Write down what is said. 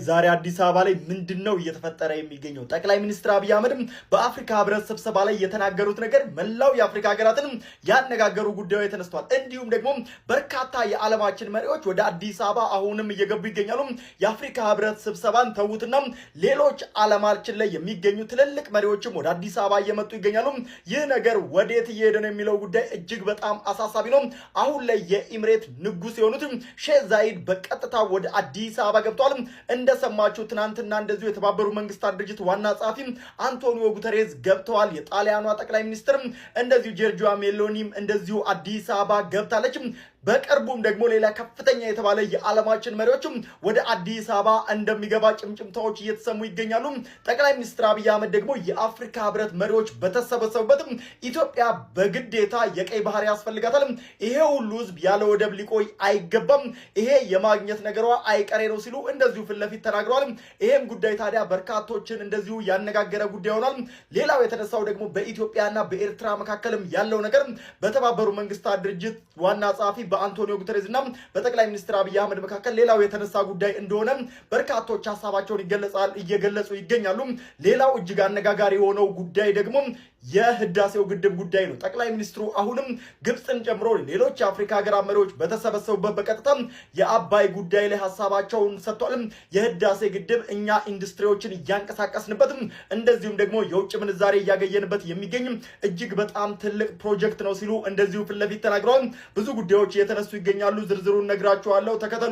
ዛሬ አዲስ አበባ ላይ ምንድነው እየተፈጠረ የሚገኘው? ጠቅላይ ሚኒስትር አብይ አህመድ በአፍሪካ ህብረት ስብሰባ ላይ የተናገሩት ነገር መላው የአፍሪካ ሀገራትን ያነጋገሩ ጉዳዮች ተነስተዋል። እንዲሁም ደግሞ በርካታ የዓለማችን መሪዎች ወደ አዲስ አበባ አሁንም እየገቡ ይገኛሉ። የአፍሪካ ህብረት ስብሰባን ተውትና ሌሎች ዓለማችን ላይ የሚገኙ ትልልቅ መሪዎችም ወደ አዲስ አበባ እየመጡ ይገኛሉ። ይህ ነገር ወዴት እየሄደ ነው የሚለው ጉዳይ እጅግ በጣም አሳሳቢ ነው። አሁን ላይ የኢምሬት ንጉስ የሆኑት ሼህ ዛይድ በቀጥታ ወደ አዲስ አበባ ገብተዋል። እንደሰማችሁ ትናንትና እንደዚሁ የተባበሩት መንግስታት ድርጅት ዋና ጸሐፊ አንቶኒዮ ጉተሬዝ ገብተዋል። የጣሊያኗ ጠቅላይ ሚኒስትር እንደዚሁ ጆርጂያ ሜሎኒም እንደዚሁ አዲስ አበባ ገብታለች። በቅርቡም ደግሞ ሌላ ከፍተኛ የተባለ የዓለማችን መሪዎችም ወደ አዲስ አበባ እንደሚገባ ጭምጭምታዎች እየተሰሙ ይገኛሉ። ጠቅላይ ሚኒስትር አብይ አህመድ ደግሞ የአፍሪካ ህብረት መሪዎች በተሰበሰቡበት ኢትዮጵያ በግዴታ የቀይ ባህር ያስፈልጋታል፣ ይሄ ሁሉ ህዝብ ያለ ወደብ ሊቆይ አይገባም፣ ይሄ የማግኘት ነገሯ አይቀሬ ነው ሲሉ እንደዚሁ ፊት ለፊት ተናግረዋል። ይሄም ጉዳይ ታዲያ በርካቶችን እንደዚሁ ያነጋገረ ጉዳይ ሆኗል። ሌላው የተነሳው ደግሞ በኢትዮጵያና በኤርትራ መካከልም ያለው ነገር በተባበሩት መንግስታት ድርጅት ዋና ጸሐፊ በአንቶኒዮ ጉተሬዝ እና በጠቅላይ ሚኒስትር አብይ አህመድ መካከል ሌላው የተነሳ ጉዳይ እንደሆነ በርካቶች ሀሳባቸውን እየገለጹ ይገኛሉ። ሌላው እጅግ አነጋጋሪ የሆነው ጉዳይ ደግሞ የህዳሴው ግድብ ጉዳይ ነው። ጠቅላይ ሚኒስትሩ አሁንም ግብፅን ጨምሮ ሌሎች የአፍሪካ ሀገራት መሪዎች በተሰበሰቡበት በቀጥታ የአባይ ጉዳይ ላይ ሀሳባቸውን ሰጥተዋል። የህዳሴ ግድብ እኛ ኢንዱስትሪዎችን እያንቀሳቀስንበት እንደዚሁም ደግሞ የውጭ ምንዛሬ እያገኘንበት የሚገኝ እጅግ በጣም ትልቅ ፕሮጀክት ነው ሲሉ እንደዚሁ ፊት ለፊት ተናግረዋል። ብዙ ጉዳዮች እየተነሱ ይገኛሉ። ዝርዝሩን ነግራችኋለሁ፣ ተከተሉ።